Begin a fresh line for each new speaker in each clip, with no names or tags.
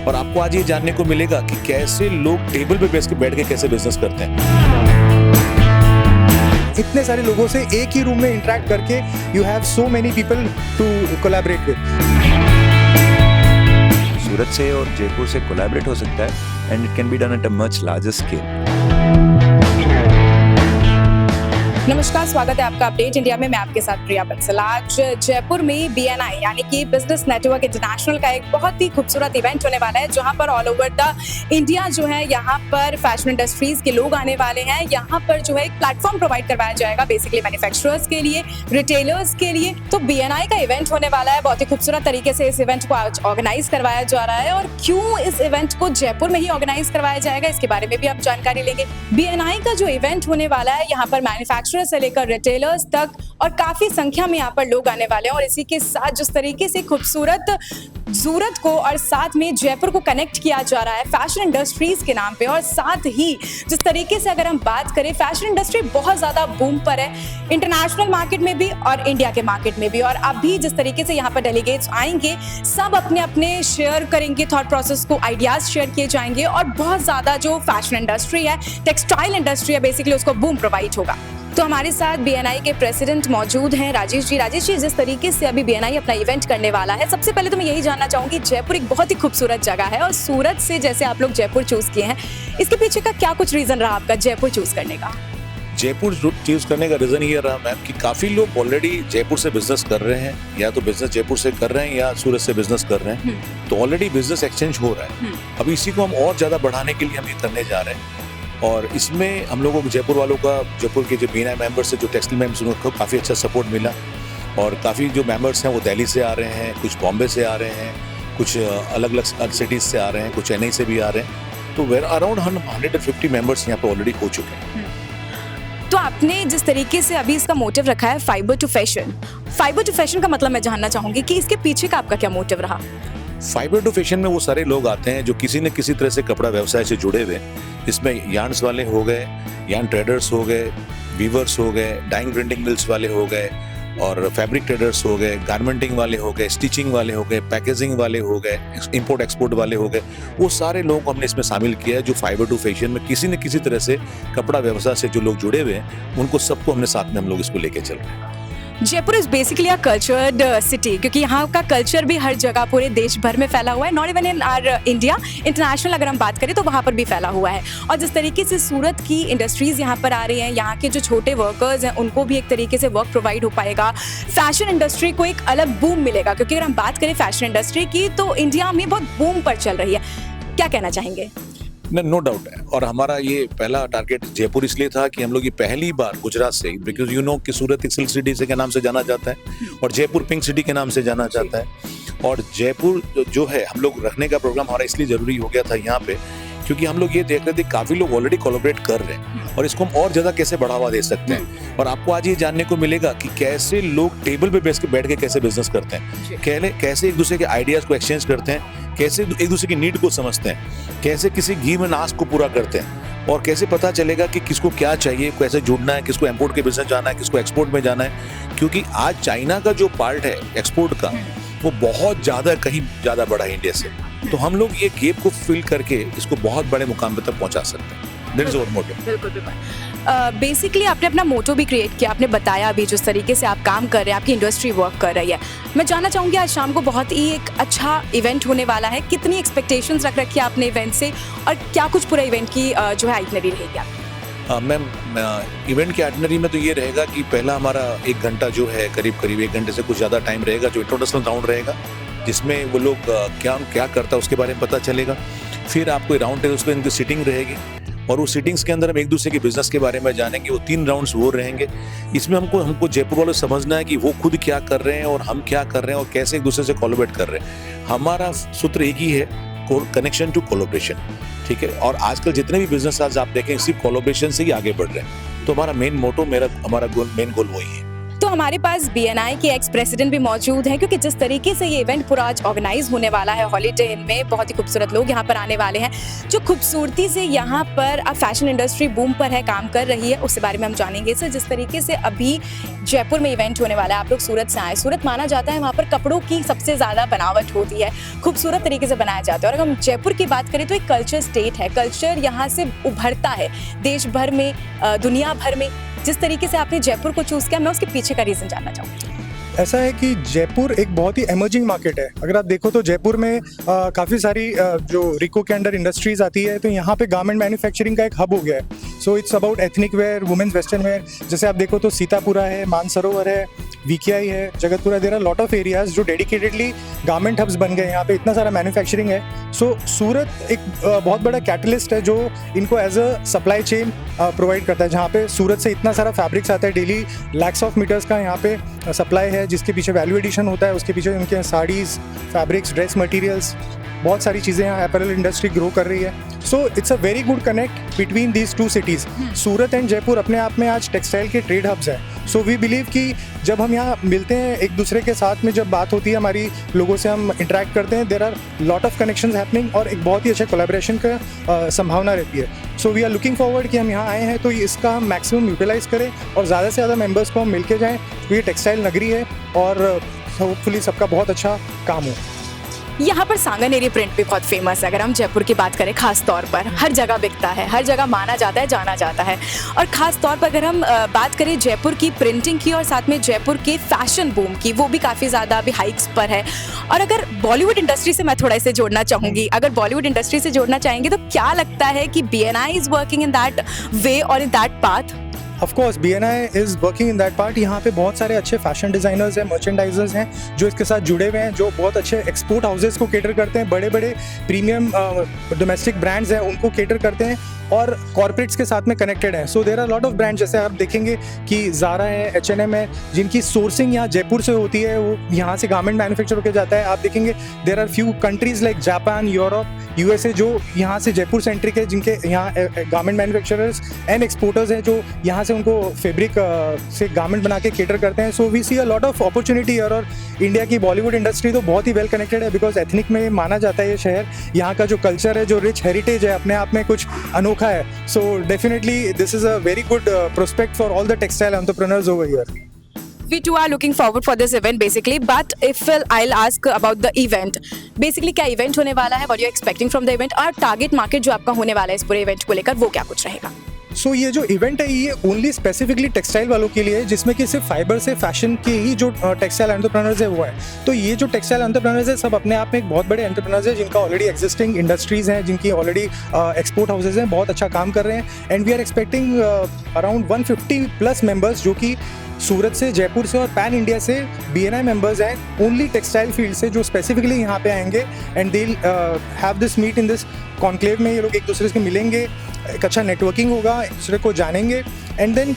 और आपको आज ये जानने को मिलेगा कि कैसे लोग टेबल पे बैठ के कैसे बिजनेस करते हैं।
इतने सारे लोगों से एक ही रूम में इंटरेक्ट करके you have so many people to collaborate with.
Surat से और जयपुर से कोलैबोरेट हो सकता है and it can be done at a much larger scale.
नमस्कार, स्वागत है आपका अपडेट इंडिया में। मैं आपके साथ प्रिया बंसल। आज जयपुर में BNI यानी कि बिजनेस नेटवर्क इंटरनेशनल का एक बहुत ही खूबसूरत इवेंट होने वाला है, जहां पर ऑल ओवर द इंडिया जो है यहाँ पर फैशन इंडस्ट्रीज के लोग आने वाले हैं। यहाँ पर जो है एक प्लेटफॉर्म प्रोवाइड करवाया जाएगा बेसिकली मैन्युफैक्चरर्स के लिए, रिटेलर्स के लिए। तो BNI का इवेंट होने वाला है। बहुत ही खूबसूरत तरीके से इस इवेंट को आज ऑर्गेनाइज करवाया जा रहा है, और क्यों इस इवेंट को जयपुर में ही ऑर्गेनाइज करवाया जाएगा इसके बारे में भी आप जानकारी लेंगे। BNI का जो इवेंट होने वाला है, यहाँ पर मैन्युफैक्चरर से लेकर रिटेलर्स तक और काफी संख्या में यहाँ पर लोग आने वाले हैं। और इसी के साथ जिस तरीके से खूबसूरत सूरत को और साथ में जयपुर को कनेक्ट किया जा रहा है फैशन इंडस्ट्रीज के नाम पे, और साथ ही जिस तरीके से अगर हम बात करें, फैशन इंडस्ट्री बहुत ज्यादा बूम पर है इंटरनेशनल मार्केट में भी और इंडिया के मार्केट में भी। और अभी जिस तरीके से यहाँ पर डेलीगेट्स आएंगे, सब अपने अपने शेयर करेंगे थॉट प्रोसेस को, आइडियाज शेयर किए जाएंगे, और बहुत ज्यादा जो फैशन इंडस्ट्री है, टेक्सटाइल इंडस्ट्री है बेसिकली, उसको बूम प्रोवाइड होगा। तो हमारे साथ BNI के प्रेसिडेंट मौजूद हैं राजेश जी। राजेश जी, जिस तरीके से अभी BNI अपना इवेंट करने वाला है, सबसे पहले तो मैं यही जानना चाहूंगी, जयपुर एक बहुत ही खूबसूरत जगह है, और सूरत से जैसे आप लोग जयपुर चूज किए हैं, इसके पीछे का क्या कुछ रीजन रहा आपका जयपुर चूज करने का?
जयपुर चूज करने का रीजन ये रहा मैम कि काफी लोग ऑलरेडी जयपुर से बिजनेस कर रहे हैं, या तो बिजनेस जयपुर से कर रहे हैं या सूरत से बिजनेस कर रहे हैं। तो ऑलरेडी बिजनेस एक्सचेंज हो रहा है। अब इसी को हम और ज्यादा बढ़ाने के लिए हम ये करने जा रहे हैं, और इसमें हम लोगों को जयपुर वालों का, जयपुर के जो BNI मेंबर्स है, जो टेक्सटाइल मेंबर्स, उनको काफ़ी अच्छा सपोर्ट मिला। और काफ़ी जो मेंबर्स हैं वो दिल्ली से आ रहे हैं, कुछ बॉम्बे से आ रहे हैं, कुछ अलग अलग सिटीज़ से आ रहे हैं, कुछ चेन्नई से भी आ रहे हैं। तो अराउंड 150 मेंबर्स यहाँ पे ऑलरेडी हो चुके हैं।
तो आपने जिस तरीके से अभी इसका मोटिव रखा है fibre to fashion, fibre to fashion का मतलब मैं जानना चाहूंगी कि इसके पीछे का आपका क्या मोटिव रहा?
फाइबर टू फैशन में वो सारे लोग आते हैं जो किसी न किसी तरह से कपड़ा व्यवसाय से जुड़े हुए हैं। इसमें यार्न्स वाले हो गए, यार्न ट्रेडर्स हो गए, वीवर्स हो गए, डाइंग प्रिंटिंग मिल्स वाले हो गए, और फैब्रिक ट्रेडर्स हो गए, गारमेंटिंग वाले हो गए, स्टिचिंग वाले हो गए, पैकेजिंग वाले हो गए, इंपोर्ट एक्सपोर्ट वाले हो गए। वो सारे लोगों को हमने इसमें शामिल किया है, जो फाइबर टू फैशन में किसी न किसी तरह से कपड़ा व्यवसाय से जो लोग जुड़े हुए हैं, उनको सबको हमने साथ में हम लोग इसको लेके चल रहे हैं।
Jaipur is basically a cultured city, क्योंकि यहाँ का कल्चर भी हर जगह पूरे देश भर में फैला हुआ है, not even in our India, international अगर हम बात करें तो वहाँ पर भी फैला हुआ है। और जिस तरीके से सूरत की इंडस्ट्रीज यहाँ पर आ रही हैं, यहाँ के जो छोटे वर्कर्स हैं उनको भी एक तरीके से वर्क प्रोवाइड हो पाएगा, फैशन इंडस्ट्री को एक अलग बूम मिलेगा। क्योंकि अगर हम बात करें फैशन इंडस्ट्री की, तो इंडिया में बहुत बूम पर चल रही है। क्या कहना चाहेंगे?
नो डाउट है, और हमारा ये पहला टारगेट जयपुर इसलिए था कि हम लोग ये पहली बार गुजरात से, बिकॉज यू नो कि सूरत एक सिल्क सिटी से के नाम से जाना जाता है, और जयपुर पिंक सिटी के नाम से जाना जाता है। और जयपुर जो है हम लोग रखने का प्रोग्राम हमारा इसलिए जरूरी हो गया था यहाँ पे, क्योंकि हम लोग ये देख रहे थे काफी लोग ऑलरेडी कोलैबोरेट कर रहे हैं, और इसको हम और ज्यादा कैसे बढ़ावा दे सकते हैं। और आपको आज ये जानने को मिलेगा कि कैसे लोग टेबल पे बैठ के कैसे बिजनेस करते हैं, कैसे एक दूसरे के आइडियाज को एक्सचेंज करते हैं, कैसे एक दूसरे की नीड को समझते हैं, कैसे किसी घी में नाश को पूरा करते हैं, और कैसे पता चलेगा कि किसको क्या चाहिए, कैसे जुड़ना है, किसको इंपोर्ट के बिजनेस जाना है, किसको एक्सपोर्ट में जाना है। क्योंकि आज चाइना का जो पार्ट है एक्सपोर्ट का, वो बहुत ज्यादा, कहीं ज्यादा बड़ा है इंडिया से। तो हम लोग ये गैप को फिल करके इसको बहुत बड़े मुकाम तक पहुंचा सकते हैं। That is our motto.
बिल्कुल बिल्कुल। बेसिकली आपने अपना मोटो भी क्रिएट किया, आपने बताया अभी जिस तरीके से आप काम कर रहे हैं, आपकी इंडस्ट्री वर्क कर रही है। मैं जानना चाहूँगी, आज शाम को बहुत ही एक अच्छा इवेंट होने वाला है, कितनी एक्सपेक्टेशंस रख रखी है आपने इवेंट से, और क्या कुछ पूरा इवेंट की जो है आइटनरी रहेगी आपकी?
मैम, इवेंट की आइटनरी में तो ये रहेगा कि पहला हमारा 1 घंटा जो है, करीब 1 घंटे से कुछ ज़्यादा टाइम रहेगा, जो इंट्रोडक्शन राउंड रहेगा, जिसमें वो लोग क्या करता है उसके बारे में पता चलेगा। फिर आपको राउंड टेबल उस पर इनकी सीटिंग रहेगी, और वो सीटिंग्स के अंदर हम एक दूसरे के बिजनेस के बारे में जानेंगे। वो 3 राउंड्स वो रहेंगे। इसमें हमको जयपुर वालों समझना है कि वो खुद क्या कर रहे हैं और हम क्या कर रहे हैं, और कैसे एक दूसरे से कोलैबोरेट कर रहे हैं। हमारा सूत्र एक ही है, कनेक्शन टू कोलैबोरेशन, ठीक है। और आजकल जितने भी बिजनेस आप देखें, सिर्फ कोलैबोरेशन से ही आगे बढ़ रहे हैं। तो हमारा मेन मोटो, हमारा मेन गोल वही है।
तो हमारे पास BNI के एक्स प्रेसिडेंट भी मौजूद हैं, क्योंकि जिस तरीके से ये इवेंट पूरा आज ऑर्गेनाइज होने वाला है हॉलीडे इन में, बहुत ही खूबसूरत लोग यहाँ पर आने वाले हैं। जो खूबसूरती से यहाँ पर अब फैशन इंडस्ट्री बूम पर है, काम कर रही है, उसके बारे में हम जानेंगे। सर, जिस तरीके से अभी जयपुर में इवेंट होने वाला है, आप लोग सूरत से आए, सूरत माना जाता है वहाँ पर कपड़ों की सबसे ज़्यादा बनावट होती है, खूबसूरत तरीके से बनाया जाता है। और अगर हम जयपुर की बात करें तो एक कल्चर स्टेट है, कल्चर यहाँ से उभरता है देश भर में, दुनिया भर में। जिस तरीके से आपने जयपुर को चूज़ किया, मैं उसके पीछे का रीज़न जानना चाहूँगी।
ऐसा है कि जयपुर एक बहुत ही एमर्जिंग मार्केट है। अगर आप देखो तो जयपुर में काफ़ी सारी जो रिको के अंडर इंडस्ट्रीज आती है, तो यहाँ पे गारमेंट मैन्युफैक्चरिंग का एक हब हो गया है। So it's about ethnic wear, women's western wear. जैसे आप देखो तो सीतापुरा है, मानसरोवर है, VKI है, Jagatpura, there are lot of areas जो डेडिकेटेडली गारमेंट हब्स बन गए। यहाँ पे इतना सारा मैन्युफैक्चरिंग है। सो सूरत एक बहुत बड़ा कैटलिस्ट है जो इनको as a supply chain provide करता है, जहाँ पे सूरत से इतना सारा फैब्रिक्स आता है, डेली लैक्स ऑफ मीटर्स का यहाँ पे सप्लाई है, जिसके पीछे वैल्यू एडिशन होता है। उसके पीछे उनके साड़ीज़, फैब्रिक्स, ड्रेस मटेरियल्स, बहुत सारी चीज़ें यहाँ अपैरल इंडस्ट्री ग्रो कर रही है। So it's a very good connect between these two cities. Surat and Jaipur अपने आप में आज टेक्सटाइल के ट्रेड हब्स हैं। सो वी बिलीव कि जब हम यहाँ मिलते हैं एक दूसरे के साथ में, जब बात होती है हमारी, लोगों से हम इंटरेक्ट करते हैं, there are lot of connections happening और एक बहुत ही अच्छे कोलैबोरेशन का संभावना रहती है। So we are looking forward कि हम यहाँ आए हैं तो इसका हम मैक्सिमम यूटिलाइज़ करें और ज़्यादा से ज़्यादा मेंबर्स को हम मिल के जाएँ। तो ये टेक्सटाइल नगरी है और होपफुली सबका बहुत अच्छा काम हो।
यहाँ पर सांगानेरी प्रिंट भी बहुत फेमस है। अगर हम जयपुर की बात करें, खास तौर पर हर जगह बिकता है, हर जगह माना जाता है, जाना जाता है। और खास तौर पर अगर हम बात करें जयपुर की प्रिंटिंग की और साथ में जयपुर के फैशन बूम की, वो भी काफ़ी ज़्यादा अभी हाइक्स पर है। और अगर बॉलीवुड इंडस्ट्री से मैं थोड़ा इसे जोड़ना चाहूँगी, अगर बॉलीवुड इंडस्ट्री से जोड़ना चाहेंगे तो क्या लगता है कि BNI is working in that way और in that path?
Of course BNI is working in that part. यहाँ पे बहुत सारे अच्छे फैशन डिज़ाइनर्स हैं, मर्चेंडाइजर्स हैं जो इसके साथ जुड़े हुए हैं, जो बहुत अच्छे एक्सपोर्ट हाउसेस को केटर करते हैं, बड़े बड़े प्रीमियम डोमेस्टिक ब्रांड्स हैं उनको केटर करते हैं और कॉर्पोरेट्स के साथ में कनेक्टेड हैं। So there are lot of brands, जैसे आप देखेंगे कि ज़ारा है, H&M है, जिनकी सोर्सिंग यहाँ जयपुर से होती है, वो यहाँ से गारमेंट मैन्युफैक्चर होकर जाता है। आप देखेंगे there are few countries like Japan, Europe, USA जो यहाँ से जयपुर सेंट्रिक है, जिनके यहाँ गारमेंट मैन्युफैक्चरर्स एंड एक्सपोर्टर्स हैं जो यहाँ से उनको फैब्रिक से गारमेंट बना के केटर करते हैं। So we see a lot of opportunity. और इंडिया की बॉलीवुड इंडस्ट्री तो बहुत ही वेल कनेक्टेड है, बिकॉज एथनिक में माना जाता है ये शहर। यहाँ का जो कल्चर है, जो रिच हेरिटेज है, अपने आप में कुछ अनोखा है। So definitely this is a very good prospect for all the textile entrepreneurs over here.
We too are looking forward for this event basically, but if I'll ask about the event, basically क्या event होने वाला है, what you are expecting from the event, और target market जो आपका होने वाला है इस पूरे event को लेकर, वो क्या कुछ रहेगा?
सो ये जो इवेंट है ये ओनली स्पेसिफिकली टेक्सटाइल वालों के लिए है, जिसमें कि सिर्फ फाइबर से फैशन के ही जो टेक्सटाइल एंटरप्रेन्योर्स है वो है। तो ये जो टेक्सटाइल एंटरप्रेन्योर्स है सब अपने आप में एक बहुत बड़े एंटरप्रेन्योर्स है, जिनका ऑलरेडी एग्जिस्टिंग इंडस्ट्रीज हैं, जिनकी ऑलरेडी एक्सपोर्ट हाउसेज हैं, बहुत अच्छा काम कर रहे हैं। And we are expecting around 150 plus members जो कि सूरत से, जयपुर से और पैन इंडिया से BNI मेंबर्स हैं, ओनली टेक्सटाइल फील्ड से, जो स्पेसिफिकली यहाँ पे आएंगे and they have this meet in this conclave में। ये लोग एक दूसरे से मिलेंगे, एक अच्छा नेटवर्किंग होगा, एक दूसरे को जानेंगे and then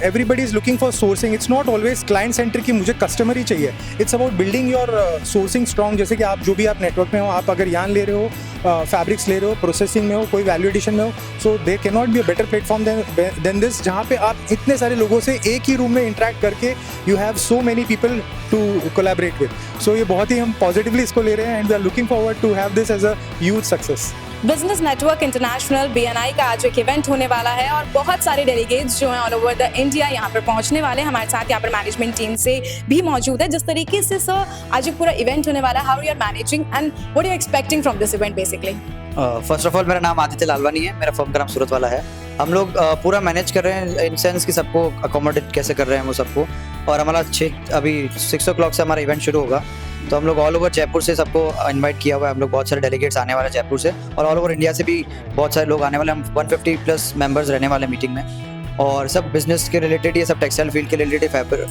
everybody is looking for sourcing. It's not always client centre की मुझे कस्टमर ही चाहिए. It's about building your sourcing strong. जैसे कि आप जो भी आप नेटवर्क में हो, आप अगर यान ले रहे हो, फैब्रिक्स ले रहे हो, प्रोसेसिंग में हो, कोई वैल्यू एडिशन में हो, so they can not be a better platform than this, जहाँ पे आप इतने सारे लोगों से एक ही रूम में इंटरेक्ट करके you have so many people to collaborate with. So ये बहुत ही हम पॉजिटिवली इसको ले रहे हैं and we are looking forward to have this as a huge success.
Business network international BNI का आज एक इवेंट होने वाला है और बहुत सारे डेलीगेट्स जो हैं ऑल ओवर द इंडिया यहाँ पर पहुँचने वाले हैं. हमारे साथ यहाँ पर मैनेजमेंट टीम से भी मौजूद है. जिस तरीके से सर आज एक पूरा इवेंट होने वाला है, how you are managing and what are you expecting from this event basically?
First of all मेरा नाम आदित्य लालवानी है, मेरा फर्म का नाम सूरत वाला है. हम लोग पूरा मैनेज कर रहे हैं इन सेंस कि सबको अकोमोडेट कैसे कर रहे हैं वो सबको. और हमारा 6 o'clock से हमारा इवेंट शुरू होगा. तो हम लोग ऑल ओवर जयपुर से सबको इनवाइट किया हुआ है. हम लोग बहुत सारे डेलीगेट्स आने वाले हैं जयपुर से और ऑल ओवर इंडिया से भी बहुत सारे लोग आने वाले हैं. हम 150 प्लस मेंबर्स रहने वाले हैं मीटिंग में और सब बिजनेस के रिलेटेड, ये सब टेक्सटाइल फील्ड के रिलेटेड,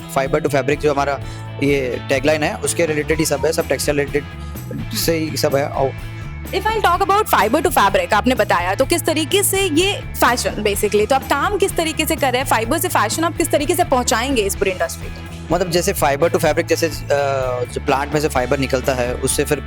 फाइबर टू फैब्रिक जो हमारा ये टैगलाइन है उसके रिलेटेड ही सब है. सब टेक्सटाइल रिलेटेड से ही सब है. और
if I talk about fibre to fabric, आपने बताया तो किस तरीके से ये फैशन बेसिकली, तो आप काम किस तरीके से कर रहे हैं, फाइबर से फैशन आप किस तरीके से पहुंचाएंगे इस पूरी इंडस्ट्री को?
मतलब जैसे फाइबर टू फैब्रिक, जैसे जो प्लांट में से फाइबर निकलता है उससे फिर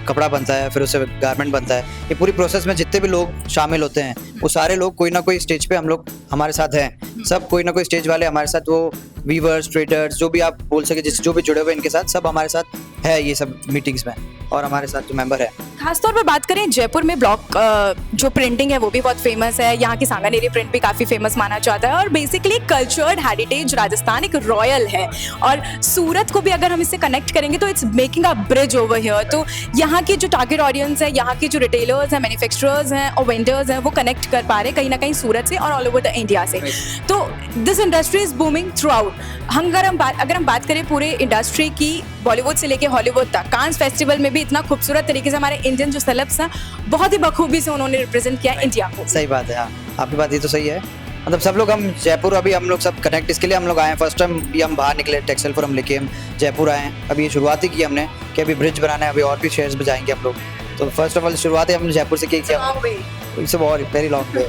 कपड़ा बनता है, फिर उससे गारमेंट बनता है। ये पूरी प्रोसेस में जितने भी लोग शामिल होते हैं वो सारे लोग कोई ना कोई स्टेज पे हम लोग हमारे साथ हैं। सब कोई ना कोई स्टेज वाले हमारे साथ, वो वीवर्स, ट्रेडर्स, जो भी आप बोल सके, जिस जो भी जुड़े हुए इनके साथ, सब हमारे साथ है ये सब मीटिंग्स में, और हमारे साथ जो मेंबर है।
खासतौर पर बात करें जयपुर में ब्लॉक जो प्रिंटिंग है वो भी बहुत फेमस है। यहाँ की सांगानेरी प्रिंट भी काफ़ी फेमस माना जाता है और बेसिकली कल्चर्ड हेरिटेज राजस्थान एक रॉयल है। और सूरत को भी अगर हम इससे कनेक्ट करेंगे तो it's making a bridge over here. तो यहाँ की जो टारगेट ऑडियंस है, यहाँ की जो रिटेलर्स हैं, मैन्युफैक्चरर्स हैं और वेंडर्स हैं, वो कनेक्ट कर पा रहे कहीं ना कहीं सूरत से और ऑल ओवर द इंडिया से। तो this industry is booming through out. अगर हम बात करें पूरे इंडस्ट्री की, बॉलीवुड से लेके हॉलीवुड तक, कांस फेस्टिवल में भी इतना खूबसूरत तरीके से हमारे इंडियन जो सेलेब्स हैं बहुत ही बखूबी से उन्होंने रिप्रेजेंट किया इंडिया को।
सही बात है, हाँ आपकी बात ये तो सही है। मतलब सब लोग, हम जयपुर अभी हम लोग सब कनेक्ट, इसके लिए हम लोग आए हैं। फर्स्ट टाइम भी हम बाहर निकले, टेक्सटाइल फोरम लेके हम जयपुर आए हैं। अभी ये शुरुआत ही की हमने कि अभी ब्रिज बनाना है, अभी और भी शहर्स में जाएंगे हम लोग। तो फर्स्ट ऑफ ऑल शुरुआत है हमने जयपुर से की थी। इससे बहुत वेरी लॉन्ग वे,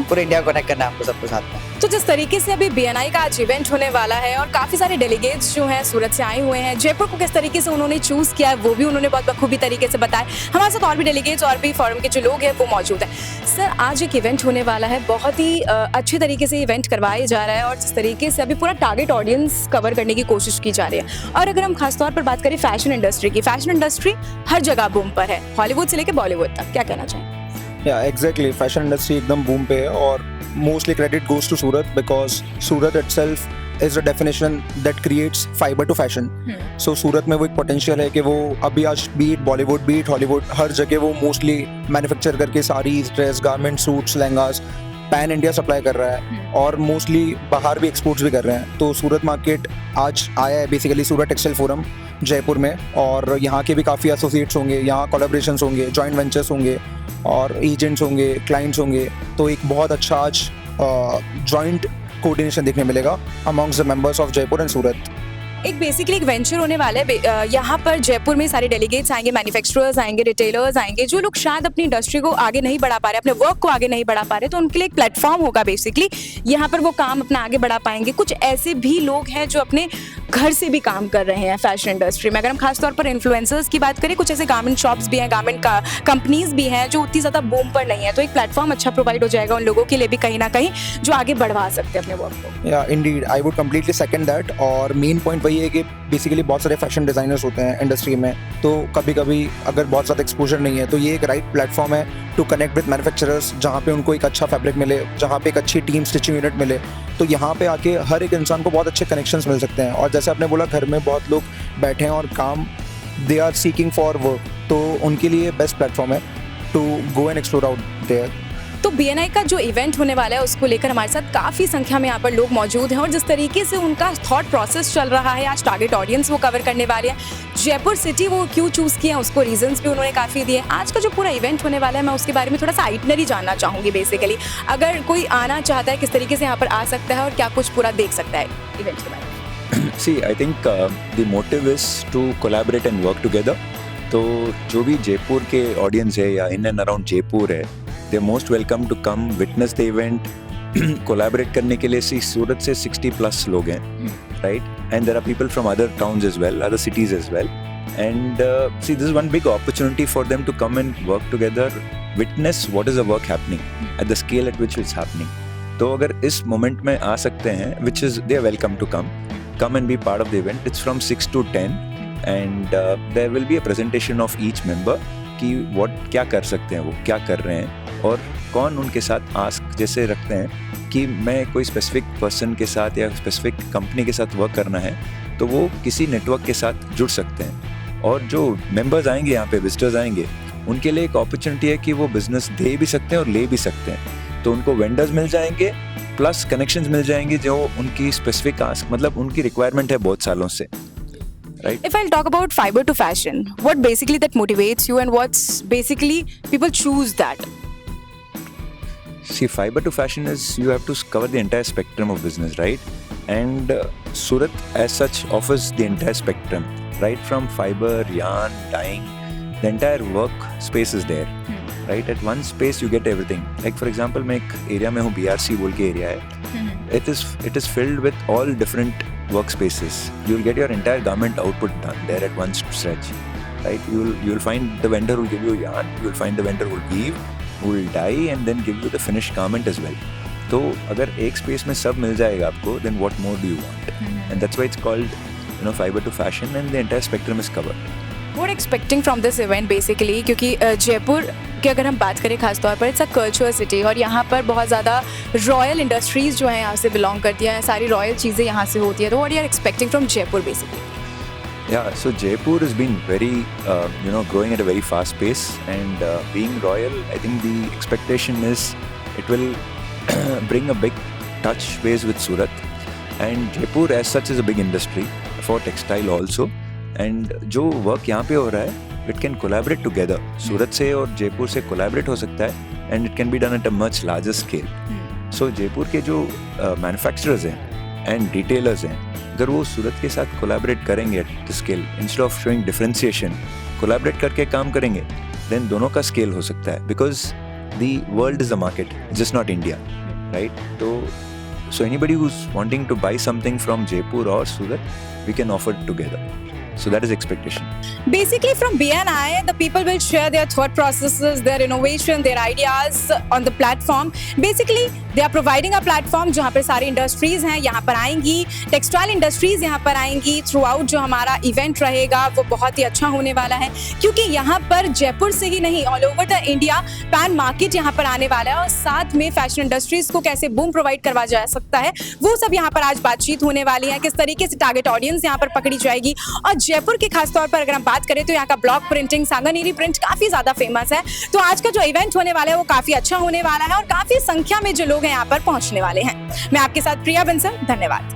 पूरे इंडिया को कनेक्ट करना है हमको सबको साथ में।
तो जिस तरीके से अभी BNI का आज इवेंट होने वाला है और काफ़ी सारे डेलीगेट्स जो हैं सूरत से आए हुए हैं, जयपुर को किस तरीके से उन्होंने चूज़ किया है वो भी उन्होंने बहुत बखूबी तरीके से बताया। हमारे साथ और भी डेलीगेट्स और भी फॉरम के जो लोग हैं वो मौजूद हैं। सर, आज एक इवेंट होने वाला है, बहुत ही अच्छे तरीके से इवेंट करवाया जा रहा है और जिस तरीके से अभी पूरा टारगेट ऑडियंस कवर करने की कोशिश की जा रही है। और अगर हम खासतौर पर बात करें फैशन इंडस्ट्री की, फैशन इंडस्ट्री हर जगह बूम पर है, हॉलीवुड से लेकर बॉलीवुड तक, क्या कहना चाहेंगे?
या एग्जैक्टली, फैशन इंडस्ट्री एकदम बूम पे है और mostly credit goes to Surat because Surat itself is a definition that creates fiber to fashion. So Surat में वो एक पोटेंशियल है कि वो अभी आज बीट बॉलीवुड, बीट हॉलीवुड, हर जगह वो मोस्टली मैन्युफैक्चर करके saris, dress, garment, suits, lehengas pan India supply कर रहा है और मोस्टली बाहर भी एक्सपोर्ट्स भी कर रहे हैं। तो सूरत मार्केट आज आया है बेसिकली सूरत टेक्सटाइल फोरम जयपुर में, और यहाँ के भी काफ़ी एसोसिएट्स होंगे, यहाँ कोलैबोरेशंस होंगे, जॉइंट वेंचर्स होंगे और एजेंट्स होंगे, क्लाइंट्स होंगे। तो एक बहुत अच्छा आज जॉइंट कोऑर्डिनेशन देखने मिलेगा amongst the members of Jaipur and Surat.
एक बेसिकली एक वेंचर होने वाला है यहाँ पर जयपुर में। सारे डेलीगेट्स आएंगे, मैन्युफैक्चरर्स आएंगे, रिटेलर्स आएंगे, जो लोग शायद अपनी इंडस्ट्री को आगे नहीं बढ़ा पा रहे, अपने वर्क को आगे नहीं बढ़ा पा रहे, तो उनके लिए एक प्लेटफॉर्म होगा बेसिकली। यहाँ पर वो काम अपना आगे बढ़ा पाएंगे। कुछ ऐसे भी लोग हैं जो अपने घर से भी काम कर रहे हैं फैशन इंडस्ट्री में। अगर हम खासतौर पर इन्फ्लुएंसर्स की बात करें, कुछ ऐसे गारमेंट शॉप्स भी हैं, गारमेंट का कंपनीज भी हैं जो उतनी ज़्यादा बूम पर नहीं है। तो एक प्लेटफॉर्म अच्छा प्रोवाइड हो जाएगा उन लोगों के लिए भी कहीं ना कहीं, जो आगे बढ़वा सकते हैं अपने वर्क को।
या Indeed, I would completely second that. और मेन पॉइंट वही है कि बेसिकली बहुत सारे फैशन डिज़ाइनर्स होते हैं इंडस्ट्री में, तो कभी कभी अगर बहुत ज़्यादा एक्सपोजर नहीं है तो ये एक राइट प्लेटफॉर्म है टू कनेक्ट विद मैन्युफैक्चरर्स, जहाँ पे उनको एक अच्छा फैब्रिक मिले, जहाँ पे एक अच्छी टीम स्टिचिंग यूनिट मिले। तो यहाँ पे आके हर एक इंसान को बहुत अच्छे कनेक्शंस मिल सकते हैं। और जैसे आपने बोला, घर में बहुत लोग बैठे हैं और काम, they are seeking for work, तो उनके लिए बेस्ट प्लेटफॉर्म है to go and explore out there.
तो BNI का जो इवेंट होने वाला है उसको लेकर हमारे साथ काफ़ी संख्या में यहाँ पर लोग मौजूद हैं और जिस तरीके से उनका थॉट प्रोसेस चल रहा है, आज टारगेट ऑडियंस वो कवर करने वाले हैं, जयपुर सिटी वो क्यों चूज़ किया उसको रीजंस भी उन्होंने काफ़ी दिए। आज का जो पूरा इवेंट होने वाला है, मैं उसके बारे में थोड़ा सा आइटनरी जानना चाहूँगी। बेसिकली अगर कोई आना चाहता है, किस तरीके से यहाँ पर आ सकता है और क्या कुछ पूरा देख सकता है इवेंट के बारे में?
See, I think the motive is to collaborate and work together. तो जो भी जयपुर के ऑडियंस है या इन एंड अराउंड जयपुर है, they are most welcome to come witness the event, collaborate करने के लिए। सूरत से 60+ लोग हैं, right? And there are people from other towns as well, other cities as well. And see, this is one big opportunity for them to come and work together, witness what is the work happening at the scale at which it's happening. तो अगर इस moment में आ सकते हैं, which is they are welcome to come and be part of the event. It's from 6 to 10 and there will be a presentation of each member कि क्या कर सकते हैं, वो क्या कर रहे हैं और कौन उनके साथ आस्क जैसे रखते हैं कि मैं कोई स्पेसिफिक पर्सन के साथ या स्पेसिफिक कंपनी के साथ वर्क करना है, तो वो किसी नेटवर्क के साथ जुड़ सकते हैं। और जो मेंबर्स आएंगे यहाँ पे, विजिटर्स आएंगे, उनके लिए एक अपॉर्चुनिटी है कि वो बिजनेस दे भी सकते हैं और ले भी सकते हैं। तो उनको वेंडर्स मिल जाएंगे, प्लस कनेक्शंस मिल जाएंगे जो उनकी स्पेसिफिक आस्क, मतलब उनकी रिक्वायरमेंट है बहुत सालों से, right?
If I'll talk about fiber to fashion, what basically that motivates you and what's basically people choose that?
See, fiber to fashion is you have to cover the entire spectrum of business, right? And Surat as such offers the entire spectrum, right? From fiber, yarn, dyeing, the entire work space is there. Right, at one space you get everything. Like for example, मैं एक area में हूँ, BRC बोल के area है. It is filled with all different workspaces. You'll get your entire garment output done there at one stretch, right? You'll find the vendor who will give you yarn, you'll find the vendor who will weave, who will dye and then give you the finished garment as well. तो अगर एक space में सब मिल जाएगा आपको, then what more do you want? And that's why it's called, you know, fiber to fashion, and the entire spectrum is covered.
What expecting from this event basically, क्योंकि जयपुर की अगर हम बात करें खास तौर पर इट्स अ कल्चरल सिटी और यहाँ पर बहुत ज़्यादा रॉयल इंडस्ट्रीज़ जो है यहाँ से बिलोंग करती हैं, सारी रॉयल चीज़ें यहाँ से होती है, तो what you are expecting from Jaipur basically?
Yeah, so Jaipur has been very, growing at a very fast pace, and being royal, I think the expectation is it will bring a big touch base with Surat, and Jaipur as such is a big industry for textile also, and जो work यहाँ पे हो रहा है, it can collaborate together. सूरत से और जयपुर से collaborate हो सकता है, and it can be done at a much larger scale. So Jaipur के जो manufacturers हैं and retailers हैं, अगर वो सूरत के साथ कोलैबोरेट करेंगे at the scale instead of showing differentiation, collaborate करके काम करेंगे, देन दोनों का स्केल हो सकता है, because the world is a market, just not India, right? तो so anybody who is wanting to buy something from Jaipur और Surat, we can offer together. So that is expectation.
Basically from BNI, the people will share their thought processes, their innovation, their ideas on the platform. Basically, they are providing a platform जहाँ पर सारी industries हैं यहाँ पर आएंगी, textile industries यहाँ पर आएंगी. थ्रू आउट जो हमारा इवेंट रहेगा वो बहुत ही अच्छा होने वाला है, क्योंकि यहाँ पर जयपुर से ही नहीं all over the India pan market यहाँ पर आने वाला है, और साथ में फैशन इंडस्ट्रीज को कैसे बूम प्रोवाइड करवा जा सकता है वो सब यहाँ पर आज बातचीत होने वाली है. किस तरीके से टारगेट ऑडियंस यहाँ पर पकड़ी जाएगी, और जयपुर के खास तौर पर अगर हम बात करें तो यहाँ का ब्लॉक प्रिंटिंग, सांगानेरी प्रिंट काफी ज्यादा फेमस है. तो आज का जो इवेंट होने वाला है वो काफी अच्छा होने वाला है और काफी संख्या में जो लोग हैं यहाँ पर पहुंचने वाले हैं. मैं आपके साथ प्रिया बंसल, धन्यवाद.